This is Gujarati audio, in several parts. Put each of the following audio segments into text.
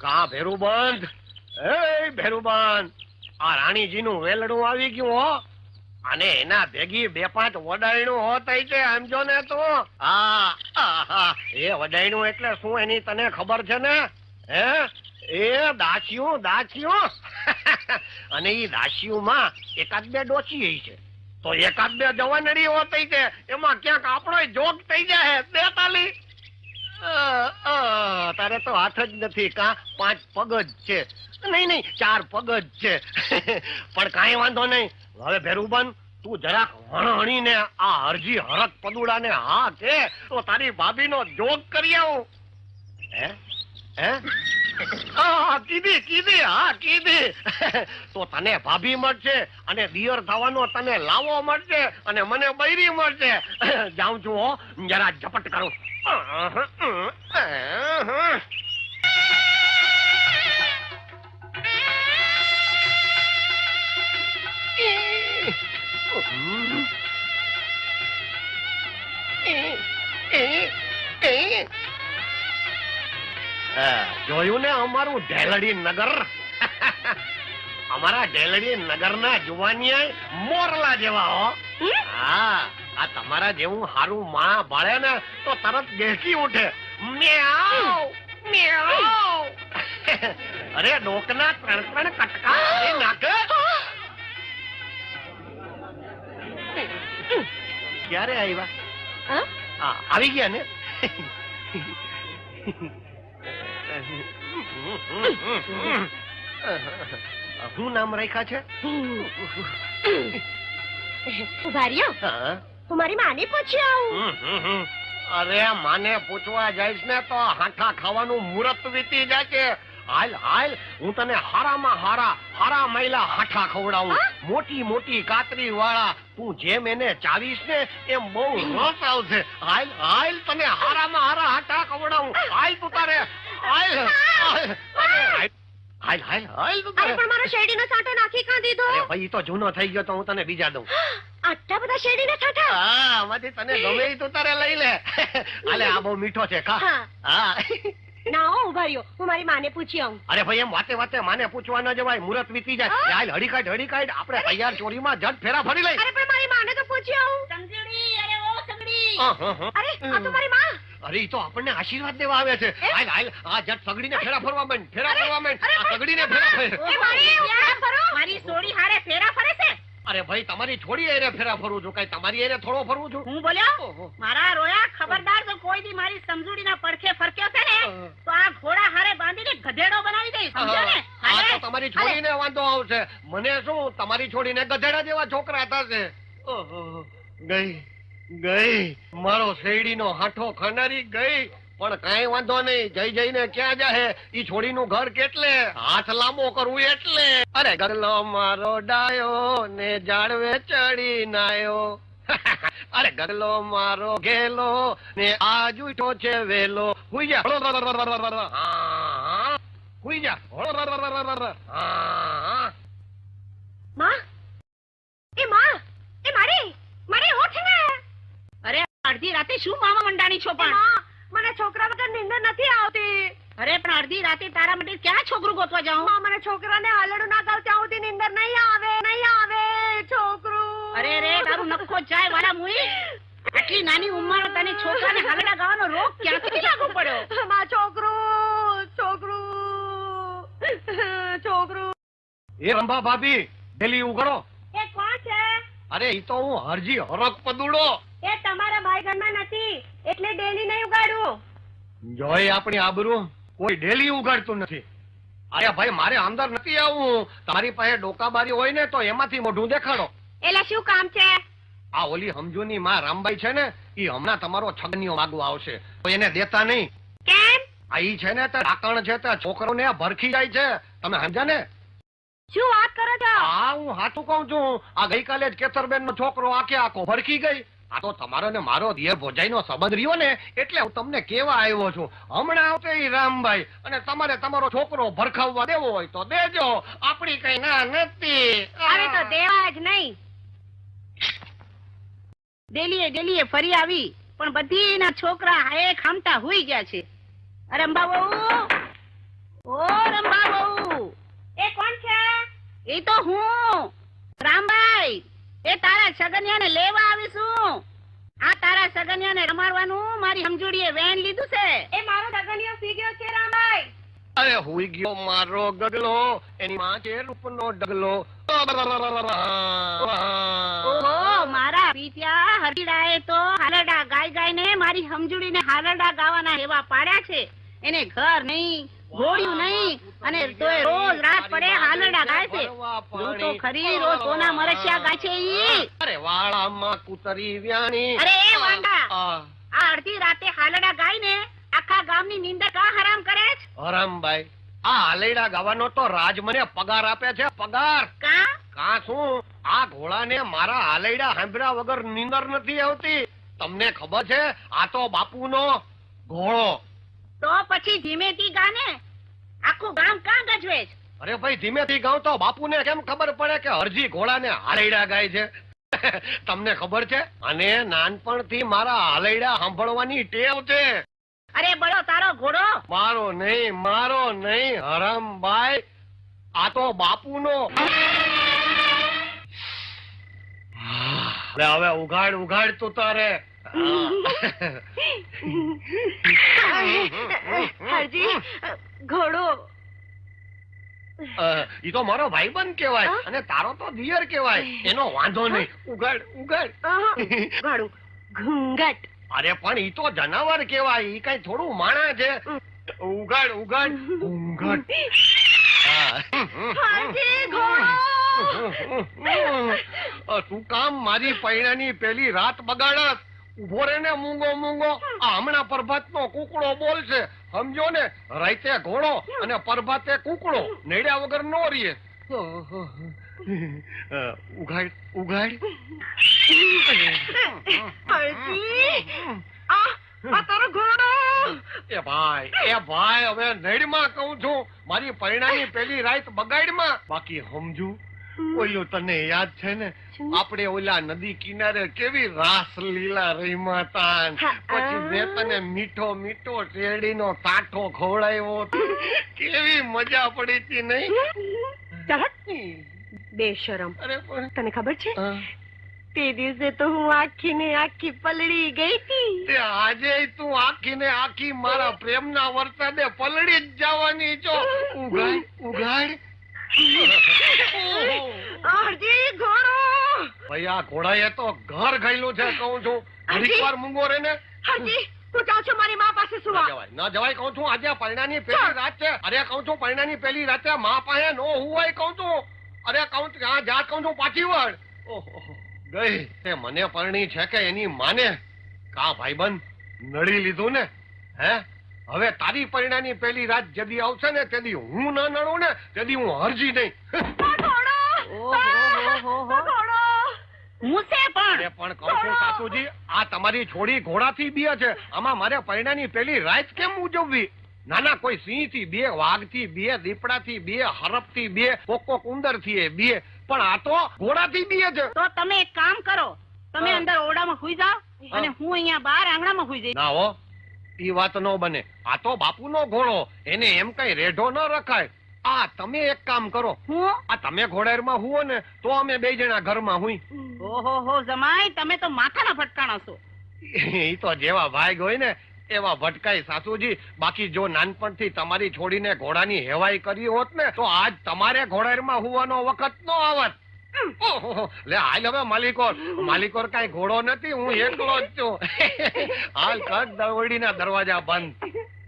કા ભેરુબંધ, એ ભેરુબંધ, આ રાણીજીનું વેલડું આવી ગયું હો, અને એના ભેગી 2-5 વડાયણું હોત છે. સમજો ને તું? હા, એ વડાયણું એટલે શું એની તને ખબર છે ને? હે, એ દાસિયું દાસિયું અને ઈ દાસિયુંમાં 1-2 ડોચી છે, તો 1-2 જવાનડી હોત છે, એમાં ક્યાંક આપણો જોગ થઈ જાય. બેતાલી તારે તો હાથ જ નથી, કા 5 પગ જ છે. નહીં 4 પગ જ છે. પણ કાંઈ વાંધો નહીં. હવે ભેરુબંધ, તું જરાક હણહણીને આ હરજી હરક પદુડાને હા કે તો તારી ભાભીનો જોગ કરી આવું. હે હે કીધી હા કીધી. તો તને ભાભી મળશે અને દિયર થવાનો તને લાવો મળશે અને મને બૈરી મળશે. જાઉં છું હો, જરા ઝપટ કરું. જોયું ને અમારું ઢેલડી નગર? અમારા ઢેલડી નગર ના જુવાનિયા મોરલા જેવા હો. હા, આ તમારા જેવું હારું માં ભાળે ને તો તરત બેસી ઉઠે. મ્યાઉ મ્યાઉ. અરે ડોકના 3 કટકા નાખે. ક્યારે આવ્યા? આવી ગયા ને? શું નામ રાખ્યા છે? મારી માને પૂછ્યા. અરે માને પૂછવા જઈશ ને તો હાથા ખાવાનું મુહૂર્ત વીતી જાય છે. હાલ હાલ, હું તને હારા મહિલા હાઠા ખવડાવું, મોટી મોટી કાતરી વાળા. તું જેમ એને ચાવીશ ને એમ બહુ રસ આવશે. હાલ હાલ, તને હારા હાઠા ખવડાવું. હાલ તું તારે હાલ હાલ હાલ હાલ તું તારે. પણ મારો શેરડીનો સાંઠો નાખી કાં દીધો? અરે ભાઈ, તો જૂનો થઈ ગયો તો હું તને બીજા દઉં. આટલા બધા શેરડીના સાંઠા? હા, આમાંથી તને ગમે તું તારે લઈ લે. હાલે, આ બહુ મીઠો છે. ખા. હા ના હો, ઉભા રહ્યો, હું મારી માને પૂછી આવું. અરે ભાઈ, એમ વાતે માને પૂછવા ન જવાય, મુહૂર્ત વીતી જાય. હાલ, હડી કાઢ આપણે તૈયાર ચોરીમાં જટ ફેરા ફરી લઈ. અરે પણ મારી માને તો પૂછી આવું. સમજણી, અરે ઓ સમજણી. અરે આ તો મારી માં. અરે ઈ તો આપણને આશીર્વાદ દેવા આવે છે. હાલ હાલ, આ જટ સગડીને ફેરા ફરવા માંડ. આ સગડીને ફેરા ફર. મારી સોડી હારે ફેરા ફરે છે. અરે ભાઈ, તમારી છોડી એરે ફેરા ફરું છું, કઈ તમારી એરે થોડો ફરું છું? હું બોલ્યો? મારા રોયા, ખબરદાર જો કોઈ દી મારી સમજૂડીના પડખે ફરક્યો છે ને તો આ ઘોડા હારે બાંધીને ગધેડો બનાવી દઈશ. સમજો ને? હા, તો તમારી છોડીને વાંધો આવશે. મને શું, તમારી છોડીને ગધેડા જેવા છોકરા થશે. ગઈ મારો શેરડીનો હાઠો ખાનારી ગઈ. પણ કઈ વાંધો નહીં, જઈને ક્યાં જાહે? ઈ છોડીનું ઘર કેટલે, હાથ લાંબો કરવું એટલે. અરે ગરલો મારો ડાયો ને જાળવે ચડી નાયો. અરે ગરલો મારો ઘેલો ને આજ ઉઠો છે વેલો. હુઈ જા, હુઈ જા. માં, એ મારી હોઠ ને. અરે અડધી રાતે શું મામા મંડાણી છો? પણ મને છોકરા વગર નીંદર નથી આવતી. અરે પણ અડધી રાતે તારા માટે ક્યાં છોકરું ગોતવા જાઉં? મને છોકરાને હાલડું ના ગાવ ત્યાં સુધી નીંદર નહીં આવે છોકરું. અરે તારું નખો જાય વાળા મુઈ. આટલી નાની ઉંમરે તને છોકરાને હાલડા ગાવાનો રોગ ક્યાંથી લાગુ પડ્યો? માં છોકરું. એ રંભા ભાભી, ડેલી ઉઘડો. એ કોણ છે? અરે ઈ તો હું હરજી હરક પદુડો. એ તમારા ભાઈ ઘરમાં નથી એટલે ડેલી નહીં ઉગાડું. જોઈ આપણી આબરૂ, કોઈ ડેલી ઉગાડતું નથી. અરે ભાઈ, મારે અંદર નથી આવવું. તમારી પાસે ડોકાબારી હોય ને તો એમાંથી મોઢું દેખાડો. એટલે શું કામ છે? આ ઓલી સમજુની માં રામબાઈ છે ને, ઈ હમણાં તમારો છગનીઓ માગવા આવશે, તો એને દેતા નહીં. કેમ? આ ઈ છે ને તે ડાકણ છે, તે છોકરોને ભરખી જાય છે. તમે સમજ્યા ને? શું વાત કરો છો? હા, હું સાચું કહું છું. આ ગઈકાલે જ કેતરબેન નો છોકરો આખો ભરખી ગઈ. આ તો તમારો ને મારો દિયર ભોજાઈ નો સંબંધ રહ્યો ને, એટલે હું તમને કેવા આવ્યો છું. હમણાં આવશે ઈ રામભાઈ, અને તમારે તમારો છોકરો ભરખાવવા દેવો હોય તો દેજો. આપણી કઈ ના નથી. હવે તો દેવા જ નહીં. ડેલીએ ફરી આવી, પણ બધી ના છોકરા હાય ખામટા હુઈ ગયા છે. અરે અંબા બહુ, ઓ એ તો હું રામભાઈ, એ તારા સગનિયાને લેવા આવીશું. આ તારા સગનિયાને રમાડવાનું મારી સમજૂડીએ વેન લીધું છે. એ મારો સગનિયો સી ગયો છે રામભાઈ. અરે હુઈ ગયો મારો ગગલો, એની માં છે રૂપનો ડગલો. ઓહો, મારા પીત્યા હરડીડાએ તો હાલરડા ગાય ગાયને મારી સમજૂડીને હાલરડા ગાવાના એવા પાડ્યા છે. એને ઘર નહીં, ઘોડ્યું નહીં, અને તોય રોજ રાત પડે હાલરડા ગાય છે. જો તો ખરી રોજ સોના મરસિયા ગાય છે ઈ. અરે વાળામાં કૂતરી વ્યાણી. અરે એ વાંડા, આ અડધી રાતે હાલરડા ગાય ને આખા ગામની નિંદર કા હરામ કરે છે? હરામભાઈ, આ હાલેડા ગાવાનો તો રાજ મને પગાર આપે છે. પગાર કા શું? આ ઘોડાને મારા હાલેડા સાંભળ્યા વગર નીંદર નથી આવતી. તમને ખબર છે, આ તો બાપુનો ઘોડો. તો પછી ધીમેથી ગાને, આખું ગામ કાં ગજવે છે? અરે ભાઈ, ધીમેથી ગાઉં તો બાપુને કેમ ખબર પડે કે હરજી ઘોડાને હાલેડા ગાય છે? તમને ખબર છે, અને નાનપણથી મારા હાલેડા સાંભળવાની ટેવ છે. અરે બળો તારો ઘોડો. મારો નહીં હરામભાઈ, આ તો બાપુનો. હવે ઉઘાડ તું તારે. હરજી, ઘોડો ઈ તો મારો ભાઈબંધ કેવાય, અને તારો તો દિયર કેવાય. એનો વાંધો નહીં. ઉઘાડ. ઘોડું ઘૂંઘટ. અરે પણ ઈ તો જનાવર કેવાય, ઈ કઈ થોડું માણા છે. ઉઘાડ. ઘૂંઘટ. હરજી, ઘોડો. તું કામ મારી પૈણાની પેલી રાત બગાડસ? ઉભો રે ને મૂંગો. આ હમણાં પ્રભાતનો કુકડો બોલશે, સમજો ને. રાતે ઘોડો અને પ્રભાતે કુકડો, નેડ્યા વગર નો રીએ. ઉઘાડ. આ તારો ઘોડો. એ ભાઈ હવે નેડમાં કહું છું, મારી પૈણાની પેલી રાત બગાડમાં. બાકી સમજુ. ઓલો તને યાદ છે ને, આપણે ઓલા નદી કિનારે કેવી રાસ લીલા રહીમાં હતા. પછી મેં તને મીઠો શેરડીનો તાઠો ખવડાવ્યો. કેવી મજા પડી હતી નહીં? બેશરમ. અરે પણ તને ખબર છે, તે દિવસે તો હું આખી ને આખી પલળી ગઈ હતી. આજે તું આખી ને આખી મારા પ્રેમના વરસાદે પલળી જ જવાની છો. ઉઘાડ. હરજી, ઘોડો. ભાઈ, આ ઘોડાએ તો ઘર ગયેલું છે કહું છું. ઘડીક વાર મૂંગો રે ને. હરજી, તું જાવ છો મારી માં પાસે સુવા? ના જવાય કહું છું. આજે પૈણાની પહેલી રાત છે. અરે કહું છું, પૈણાની પહેલી રાતે માં પાસે નો હુવાય કહું છું. અરે કહું છું, જા કહું છું, પાછી વળ. ઓહો, ગઈ તે મને પરણી છે કે એની માને? કા ભાઈબંધ, નડી લીધું ને? હે, હવે તારી પૈણાની પહેલી રાત જદી આવશે ને, તેથી હું ના નડું ને, તેથી હું હરજી નહીં. પણ કહું છું સાસુજી, આ તમારી છોડી ઘોડાથી બીએ છે. આમાં મારે પૈણાની પહેલી રાત કેમ ઉજવવી? નાના કોઈ સિંહ થી બે, વાઘ થી બે, દીપડા થી બે, હરફ થી બે, કોક ઉંદર થી બે, પણ આ તો ઘોડાથી બીએ છે. તો તમે એક કામ કરો, તમે અંદર ઓરડામાં સુઈ જાઓ અને હું અહીંયા બહાર આંગણામાં સુઈ જઈશ. ના હો, ઈ વાત નો બને. આ તો બાપુનો ઘોડો, એને એમ કઈ રેઢો ન રખાય. આ તમે એક કામ કરો, આ તમે ઘોડામાં હુઓ ને તો અમે બે જણા ઘરમાં હુઈ. ઓહો જમાઈ, તમે તો માથાના ફટકાણા છો. ઈ તો જેવા ભાગ હોય ને એવા ભટકાય સાસુજી. બાકી જો નાનપણથી તમારી છોડીને ઘોડાની હેવાઈ કરી હોત ને, તો આજ તમારે ઘોડામાં હુવાનો વખત નો આવત. લે હાલ હવે માલિકોર કઈ ઘોડો નથી, હું એકલો જ છું. હાલ કર દરવાડીના દરવાજા બંધ.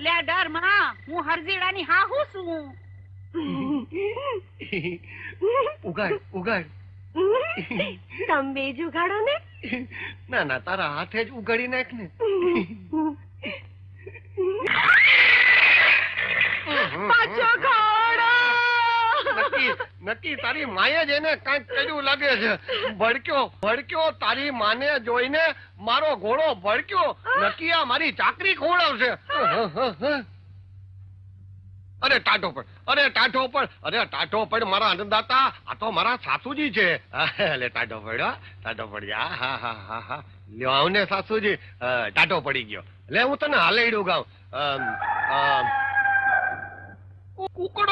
લે ડર માં, હું હરજીડાની હાહુ છું. ઉગાડ. તમે બે જ ઉગાડો ને? ના, તારા હાથે જ ઉગાડી નાખ ને. પાછો ઘોડો. નક્કી તારી માએ જ એને કાંઈક કર્યું લાગે છે. ભડક્યો તારી માને જોઈને મારો ઘોડો ભડક્યો. નક્કી આ મારી ચાકરી ખોડાવશે. અરે ટાઢો પડ. અરે મારા અન્નદાતા, આ તો મારા સાસુજી છે. એટલે ટાઢો પડ. હા. લ્યો આવ ને સાસુજી. ટાઢો પડી ગયો. લે હું તને હાલેડું ગાઉં. કુકડો